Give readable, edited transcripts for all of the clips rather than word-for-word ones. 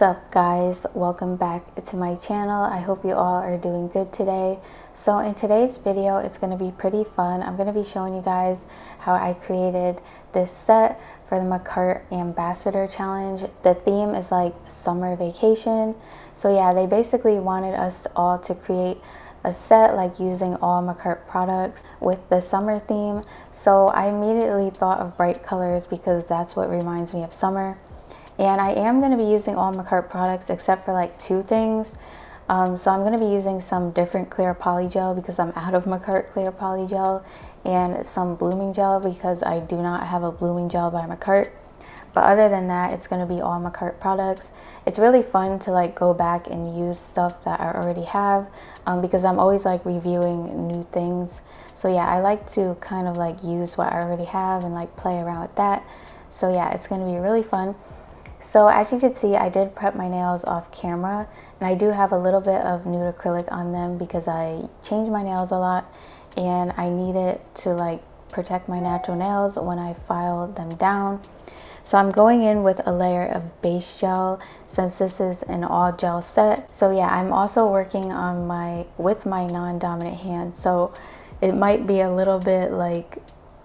up guys, welcome back to my channel. I hope you all are doing good today. So in today's video it's going to be pretty fun. I'm going to be showing you guys how I created this set for the Makartt Ambassador Challenge. The theme is like summer vacation. So yeah, they basically wanted us all to create a set like using all Makartt products with the summer theme. So I immediately thought of bright colors because that's what reminds me of summer. And I am going to be using all Makartt products except for like two things. So I'm going to be using some different clear polygel because I'm out of Makartt clear polygel, and some blooming gel because I do not have a blooming gel by Makartt. But other than that, it's going to be all Makartt products. It's really fun to like go back and use stuff that I already have because I'm always like reviewing new things. So yeah, I like to kind of like use what I already have and like play around with that. So yeah, it's going to be really fun. So as you can see, I did prep my nails off camera, and I do have a little bit of nude acrylic on them because I change my nails a lot and I need it to like protect my natural nails when I file them down. So I'm going in with a layer of base gel since this is an all gel set. So yeah, I'm also working on with my non-dominant hand, so it might be a little bit like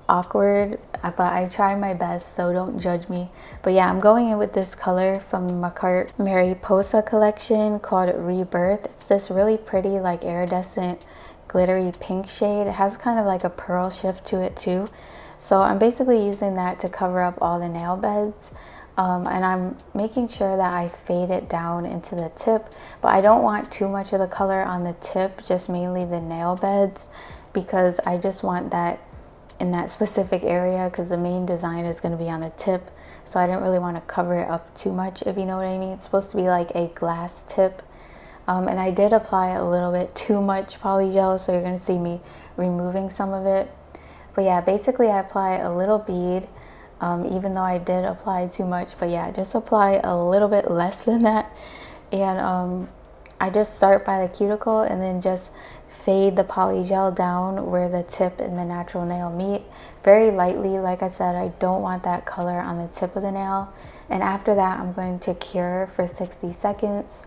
awkward, but I try my best, so don't judge me. But yeah, I'm going in with this color from the Makartt Mariposa collection called Rebirth. It's this really pretty like iridescent glittery pink shade. It has kind of like a pearl shift to it too. So I'm basically using that to cover up all the nail beds. And I'm making sure that I fade it down into the tip, but I don't want too much of the color on the tip, just mainly the nail beds, because I just want that in that specific area because the main design is going to be on the tip. So I didn't really want to cover it up too much, if you know what I mean. It's supposed to be like a glass tip. And I did apply a little bit too much polygel, so you're going to see me removing some of it. But yeah, basically I apply a little bead, even though I did apply too much. But yeah, just apply a little bit less than that. And I just start by the cuticle and then just fade the polygel down where the tip and the natural nail meet very lightly. Like I said, I don't want that color on the tip of the nail. And after that, I'm going to cure for 60 seconds.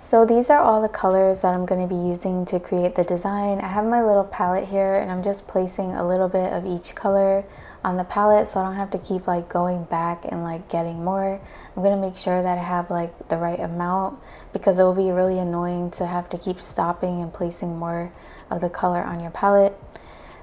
So these are all the colors that I'm going to be using to create the design. I have my little palette here and I'm just placing a little bit of each color on the palette so I don't have to keep like going back and like getting more. I'm going to make sure that I have like the right amount because it will be really annoying to have to keep stopping and placing more of the color on your palette.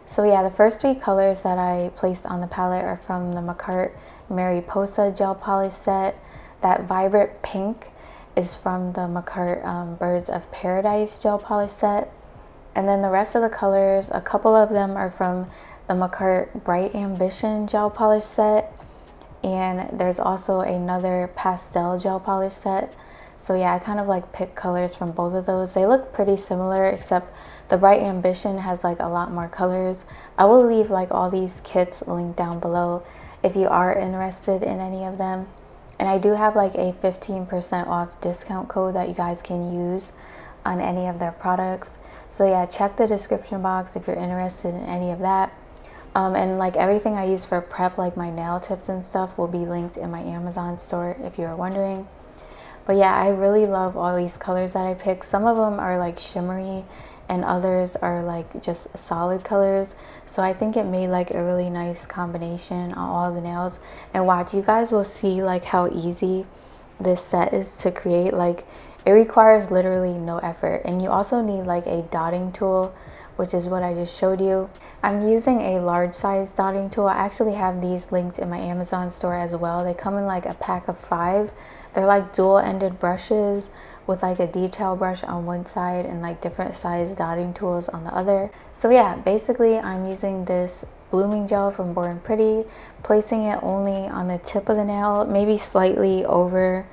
So yeah, the first three colors that I placed on the palette are from the Makartt Mariposa gel polish set. That vibrant pink is from the Makartt Birds of Paradise gel polish set. And then the rest of the colors, a couple of them are from the Makartt Bright Ambition gel polish set. And there's also another pastel gel polish set. So yeah, I kind of like pick colors from both of those. They look pretty similar, except the Bright Ambition has like a lot more colors. I will leave like all these kits linked down below if you are interested in any of them. And I do have like a 15% off discount code that you guys can use on any of their products. So yeah, check the description box if you're interested in any of that. And like everything I use for prep, like my nail tips and stuff, will be linked in my Amazon store if you're wondering. But yeah, I really love all these colors that I picked. Some of them are like shimmery and others are like just solid colors, so I think it made like a really nice combination on all the nails. And watch, you guys will see like how easy this set is to create. Like it requires literally no effort, and you also need like a dotting tool, which is what I just showed you. I'm using a large size dotting tool. I actually have these linked in my Amazon store as well. They come in like a pack of 5, They're like dual-ended brushes with like a detail brush on one side and like different size dotting tools on the other. So yeah, basically I'm using this blooming gel from Born Pretty, placing it only on the tip of the nail, maybe slightly over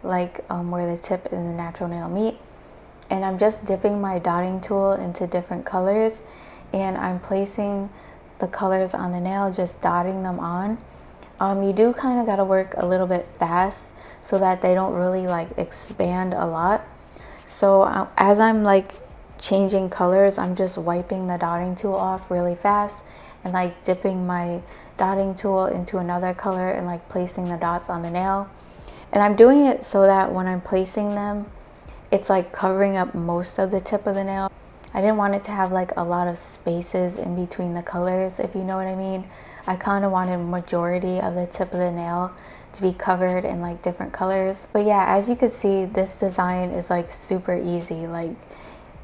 like where the tip and the natural nail meet. And I'm just dipping my dotting tool into different colors, and I'm placing the colors on the nail, just dotting them on. You do kind of got to work a little bit fast so that they don't really like expand a lot. So as I'm like changing colors, I'm just wiping the dotting tool off really fast and like dipping my dotting tool into another color and like placing the dots on the nail. And I'm doing it so that when I'm placing them, it's like covering up most of the tip of the nail. I didn't want it to have like a lot of spaces in between the colors, if you know what I mean. I kind of wanted majority of the tip of the nail to be covered in like different colors. But yeah, as you can see, this design is like super easy. Like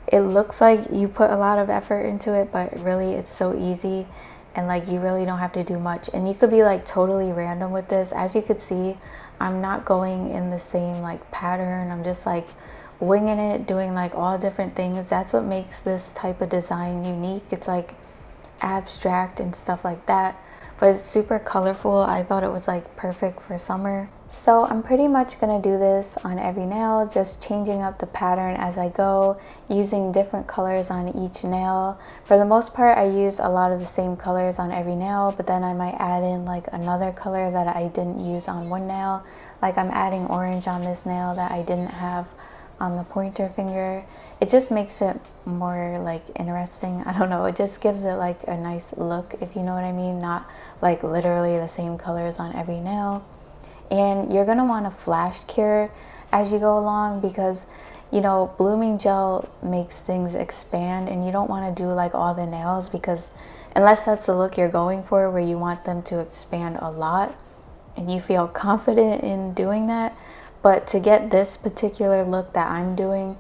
it looks like you put a lot of effort into it, but really it's so easy, and like you really don't have to do much. And you could be like totally random with this. As you could see, I'm not going in the same like pattern. I'm just like winging it, doing like all different things. That's what makes this type of design unique. It's like abstract and stuff like that, but it's super colorful. I thought it was like perfect for summer. So I'm pretty much gonna do this on every nail, just changing up the pattern as I go, using different colors on each nail. For the most part, I used a lot of the same colors on every nail, but then I might add in like another color that I didn't use on one nail. Like I'm adding orange on this nail that I didn't have on the pointer finger. It just makes it more like interesting. I don't know, it just gives it like a nice look, if you know what I mean, not like literally the same colors on every nail. And you're gonna want to flash cure as you go along, because you know, blooming gel makes things expand, and you don't want to do like all the nails, because unless that's the look you're going for, where you want them to expand a lot and you feel confident in doing that. But to get this particular look that I'm doing,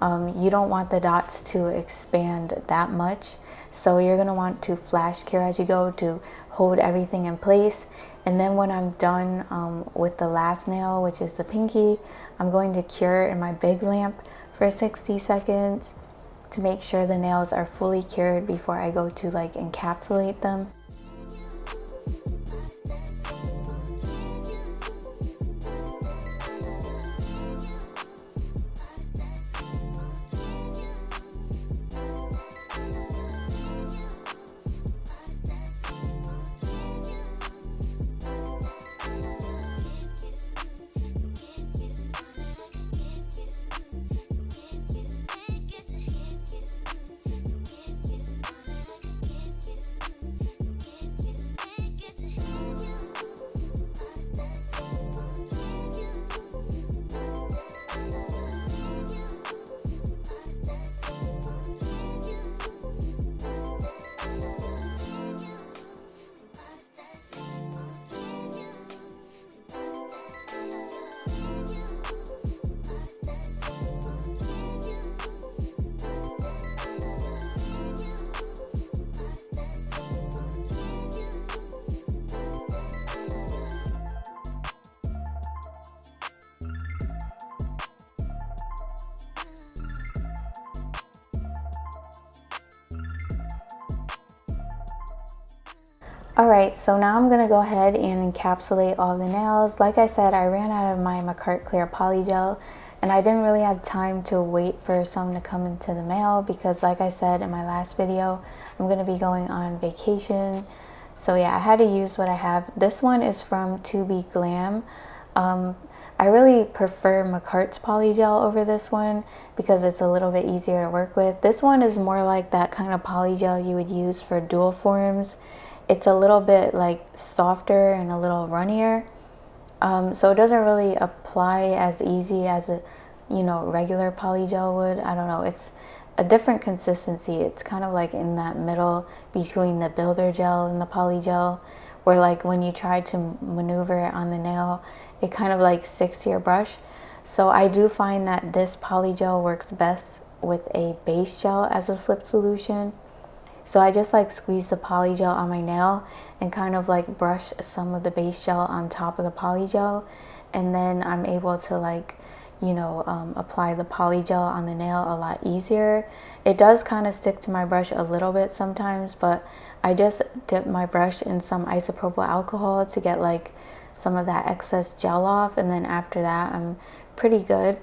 you don't want the dots to expand that much. So you're going to want to flash cure as you go to hold everything in place. And then when I'm done with the last nail, which is the pinky, I'm going to cure in my big lamp for 60 seconds to make sure the nails are fully cured before I go to like encapsulate them. Alright, so now I'm going to go ahead and encapsulate all the nails. Like I said, I ran out of my Makartt Clear Polygel, and I didn't really have time to wait for some to come into the mail because, like I said in my last video, I'm going to be going on vacation. So yeah, I had to use what I have. This one is from GLAM. I really prefer Makartt's polygel over this one because it's a little bit easier to work with. This one is more like that kind of polygel you would use for dual forms. It's a little bit like softer and a little runnier, so it doesn't really apply as easy as a regular polygel would. I don't know, it's a different consistency. It's kind of like in that middle between the builder gel and the polygel, where like when you try to maneuver it on the nail, it kind of like sticks to your brush. So I do find that this polygel works best with a base gel as a slip solution. So I just like squeeze the polygel on my nail and kind of like brush some of the base gel on top of the polygel, and then I'm able to like, you know, apply the polygel on the nail a lot easier. It does kind of stick to my brush a little bit sometimes, but I just dip my brush in some isopropyl alcohol to get like some of that excess gel off, and then after that I'm pretty good.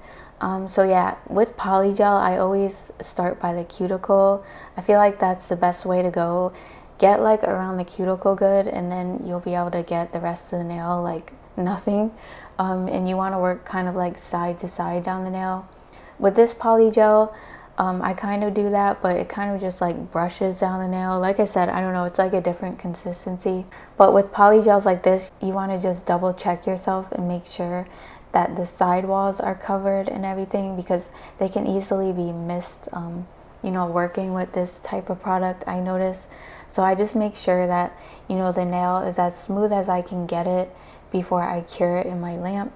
So yeah, with polygel I always start by the cuticle. I feel like that's the best way to go. Get like around the cuticle good, and then you'll be able to get the rest of the nail like nothing. And you want to work kind of like side to side down the nail. With this polygel, I kind of do that, but it kind of just like brushes down the nail. Like I said, I don't know, it's like a different consistency. But with polygels like this, you want to just double check yourself and make sure that the side walls are covered and everything, because they can easily be missed, you know, working with this type of product, I notice. So I just make sure that, you know, the nail is as smooth as I can get it before I cure it in my lamp.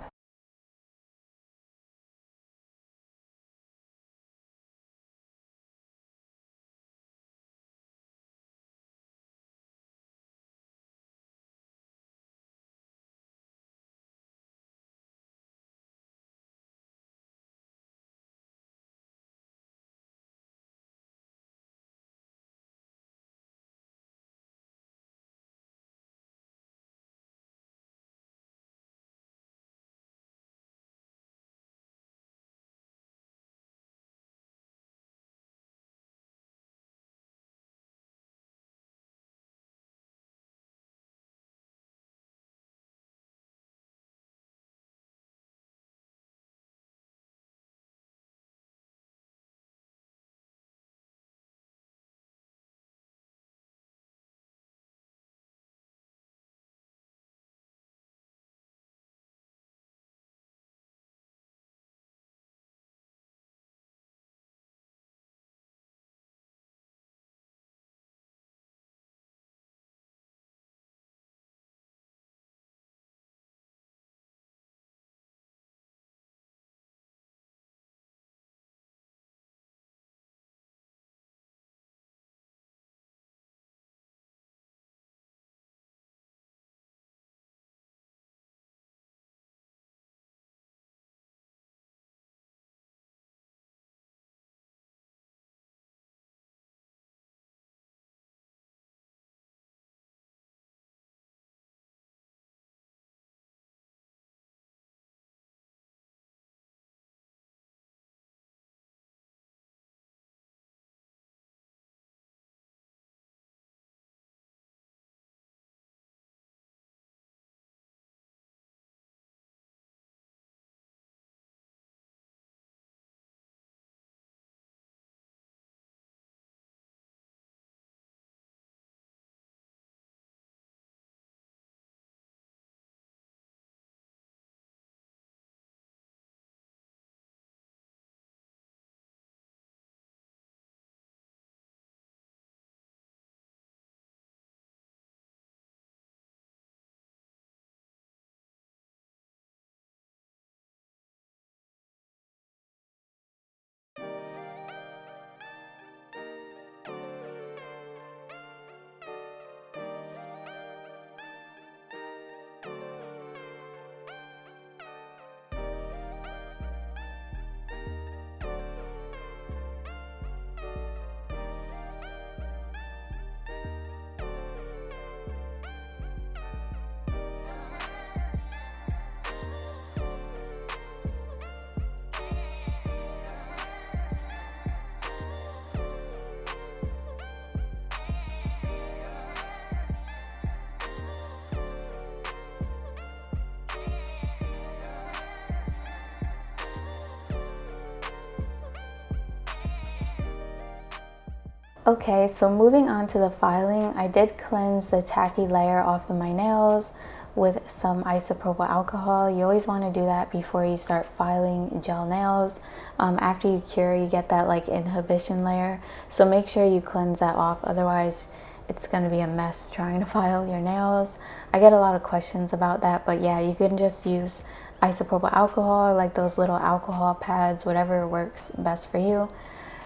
Okay, so moving on to the filing, I did cleanse the tacky layer off of my nails with some isopropyl alcohol. You always want to do that before you start filing gel nails. After you cure, you get that like inhibition layer, so make sure you cleanse that off, otherwise it's going to be a mess trying to file your nails. I get a lot of questions about that, but yeah, you can just use isopropyl alcohol, like those little alcohol pads, whatever works best for you.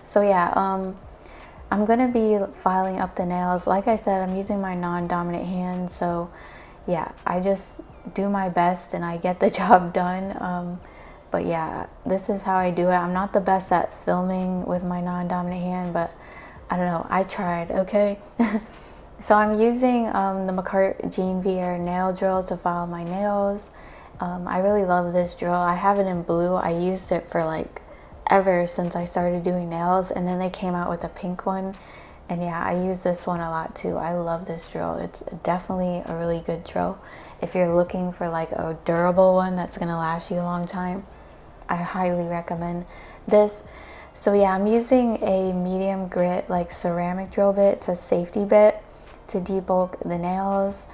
So yeah, I'm gonna be filing up the nails. Like I said, I'm using my non-dominant hand, so yeah, I just do my best and I get the job done. But yeah, this is how I do it. I'm not the best at filming with my non-dominant hand, but I don't know, I tried, okay? So I'm using the Makartt Geneviere nail drill to file my nails. I really love this drill. I have it in blue. I used it for like ever since I started doing nails, and then they came out with a pink one. And yeah, I use this one a lot too. I love this drill. It's definitely a really good drill. If you're looking for like a durable one that's gonna last you a long time, I highly recommend this. So yeah, I'm using a medium grit like ceramic drill bit. It's a safety bit to debulk the nails.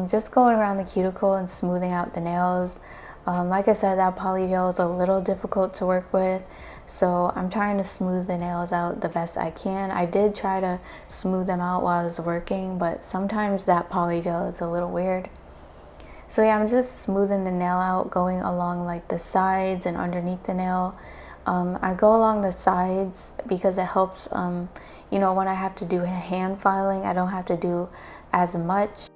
Just going around the cuticle and smoothing out the nails. Like I said, that polygel is a little difficult to work with, so I'm trying to smooth the nails out the best I can. I did try to smooth them out while I was working, but sometimes that polygel is a little weird. So yeah, I'm just smoothing the nail out, going along like the sides and underneath the nail. I go along the sides because it helps, you know, when I have to do hand filing, I don't have to do as much.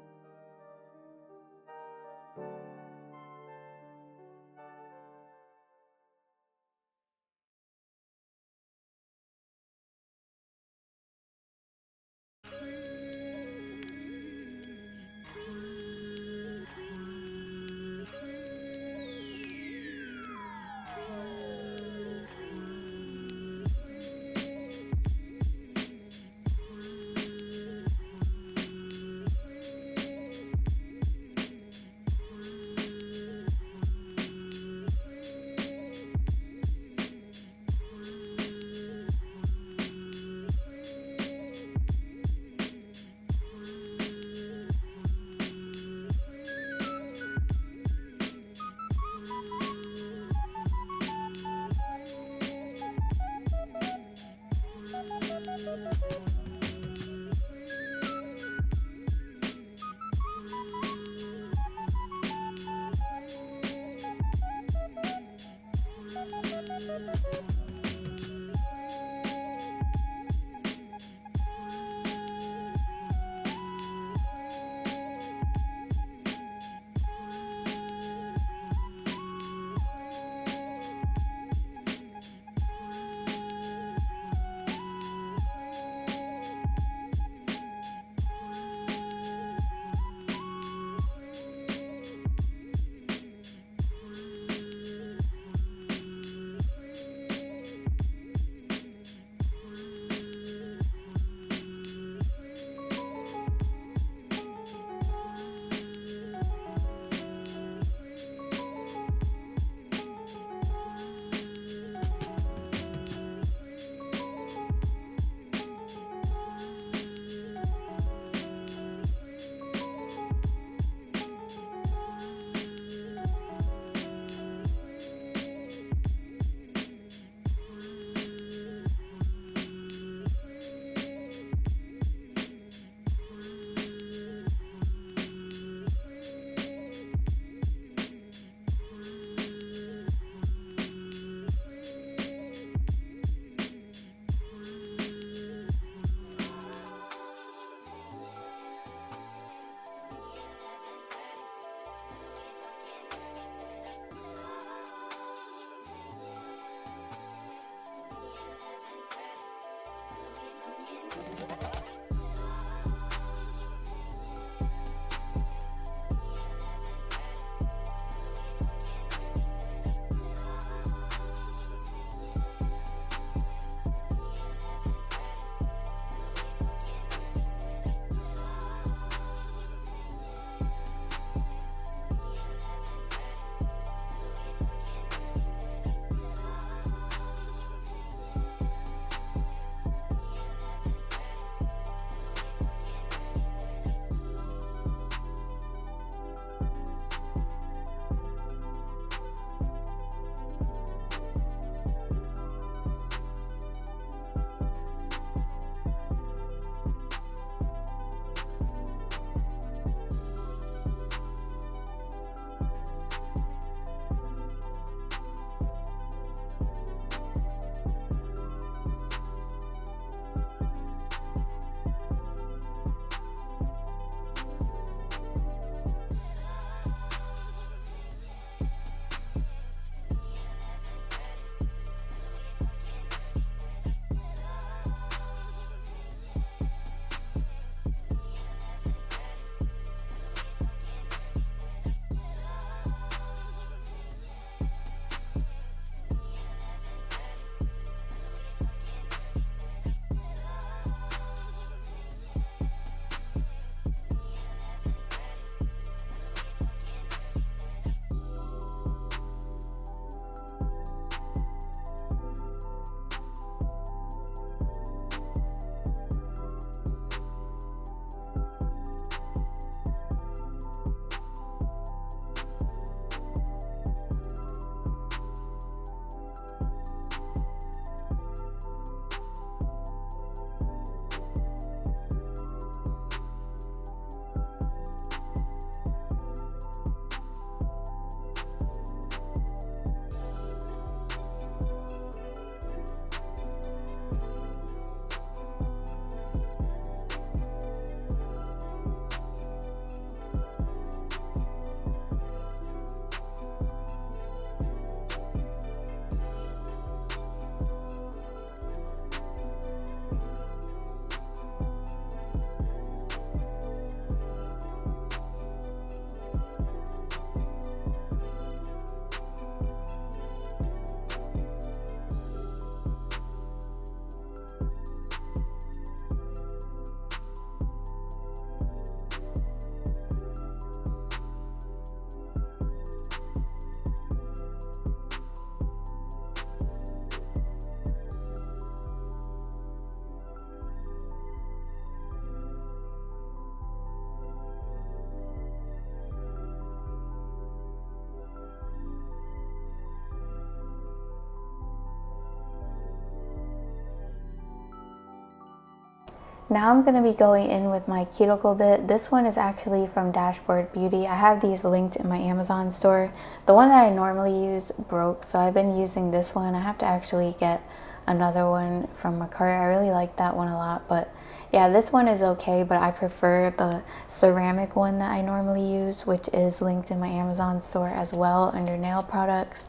Now I'm going to be going in with my cuticle bit. This one is actually from Dashboard Beauty. I have these linked in my Amazon store. The one that I normally use broke, so I've been using this one. I have to actually get another one from Makartt. I really like that one a lot, but yeah, this one is okay, but I prefer the ceramic one that I normally use, which is linked in my Amazon store as well under nail products.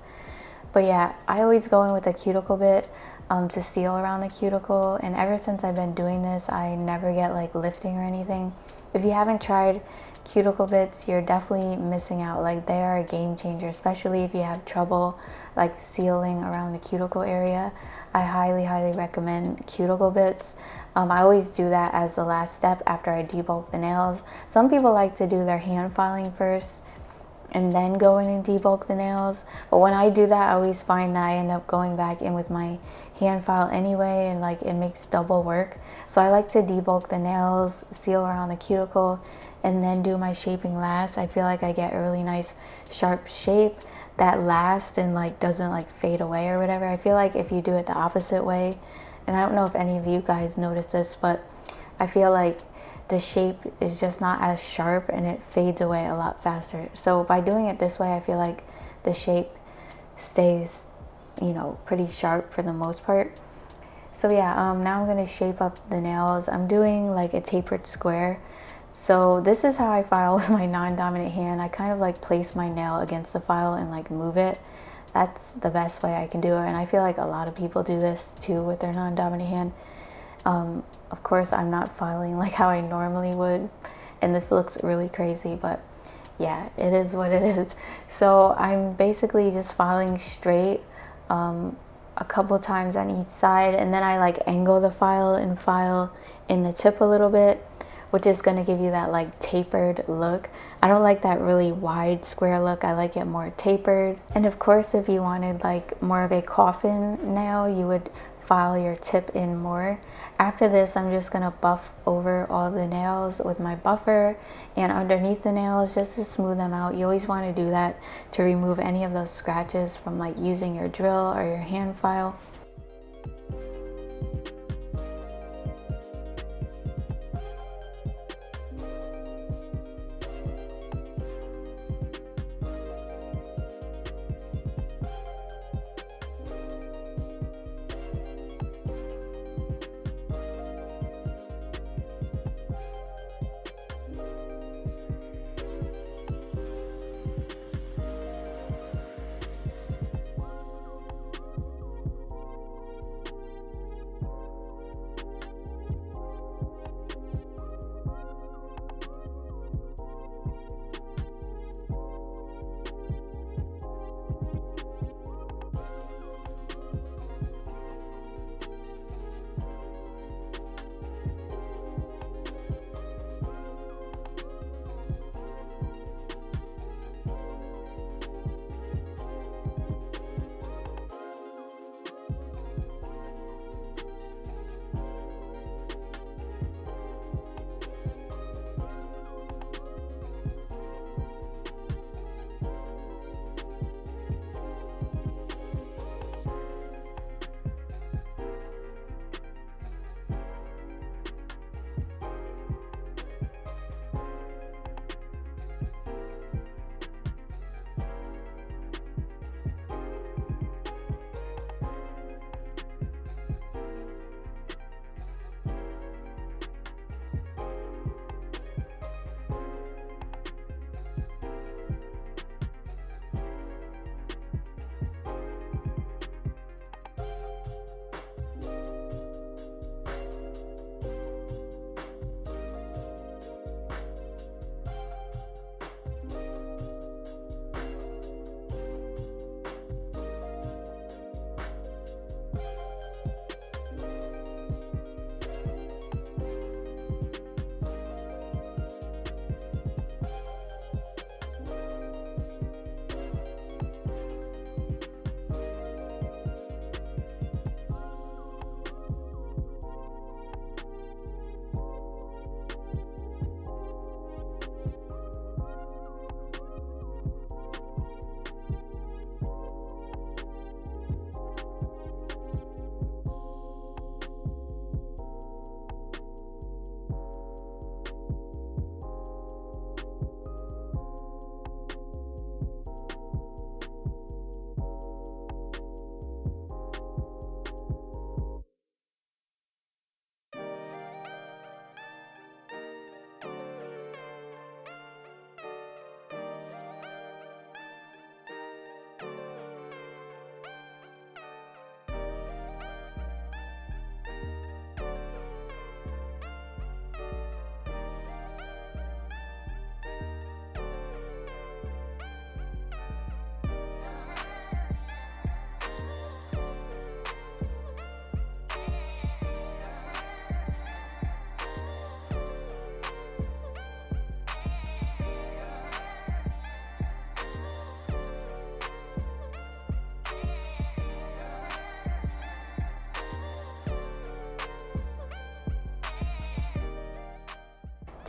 But yeah, I always go in with a cuticle bit to seal around the cuticle, and ever since I've been doing this, I never get like lifting or anything. If you haven't tried cuticle bits, you're definitely missing out. Like, they are a game changer, especially if you have trouble like sealing around the cuticle area. I highly recommend cuticle bits. I always do that as the last step after I debulk the nails. Some people like to do their hand filing first and then go in and debulk the nails, but when I do that, I always find that I end up going back in with my hand file anyway, and like it makes double work. So I like to debulk the nails, seal around the cuticle, and then do my shaping last. I feel like I get a really nice sharp shape that lasts and like doesn't like fade away or whatever. I feel like if you do it the opposite way, and I don't know if any of you guys notice this, but I feel like the shape is just not as sharp and it fades away a lot faster. So by doing it this way, I feel like the shape stays, you know, pretty sharp for the most part. So yeah, now I'm gonna shape up the nails. I'm doing like a tapered square. So this is how I file with my non-dominant hand. I kind of like place my nail against the file and like move it. That's the best way I can do it, and I feel like a lot of people do this too with their non-dominant hand. Of course, I'm not filing like how I normally would, and this looks really crazy, but yeah, it is what it is. So I'm basically just filing straight a couple times on each side, and then I like angle the file and file in the tip a little bit, which is going to give you that like tapered look. I don't like that really wide square look. I like it more tapered. And of course, if you wanted like more of a coffin nail, you would file your tip in more. After this, I'm just gonna buff over all the nails with my buffer and underneath the nails just to smooth them out. You always want to do that to remove any of those scratches from like using your drill or your hand file.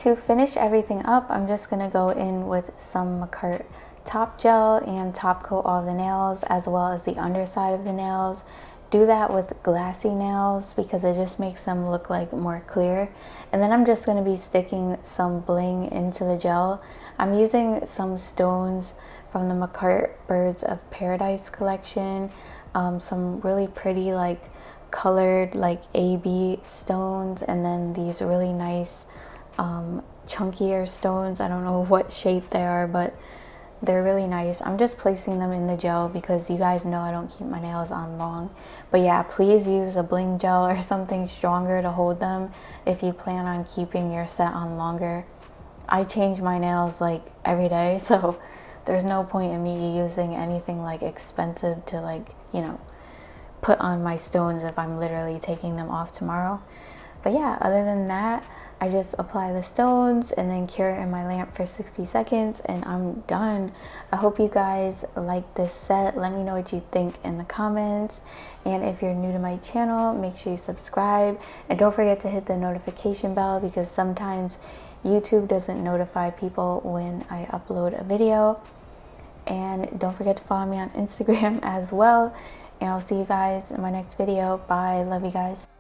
to finish everything up, I'm just going to go in with some Makartt top gel and top coat all the nails as well as the underside of the nails. Do that with glassy nails because it just makes them look like more clear. And then I'm just going to be sticking some bling into the gel. I'm using some stones from the Makartt Birds of Paradise collection, some really pretty like colored like AB stones, and then these really nice chunkier stones. I don't know what shape they are, but they're really nice. I'm just placing them in the gel because you guys know I don't keep my nails on long. But yeah, please use a bling gel or something stronger to hold them if you plan on keeping your set on longer. I change my nails like every day, so there's no point in me using anything like expensive to like, you know, put on my stones if I'm literally taking them off tomorrow. But yeah, other than that, I just apply the stones and then cure it in my lamp for 60 seconds and I'm done. I hope you guys like this set. Let me know what you think in the comments. And if you're new to my channel, make sure you subscribe. And don't forget to hit the notification bell because sometimes YouTube doesn't notify people when I upload a video. And don't forget to follow me on Instagram as well. And I'll see you guys in my next video. Bye. Love you guys.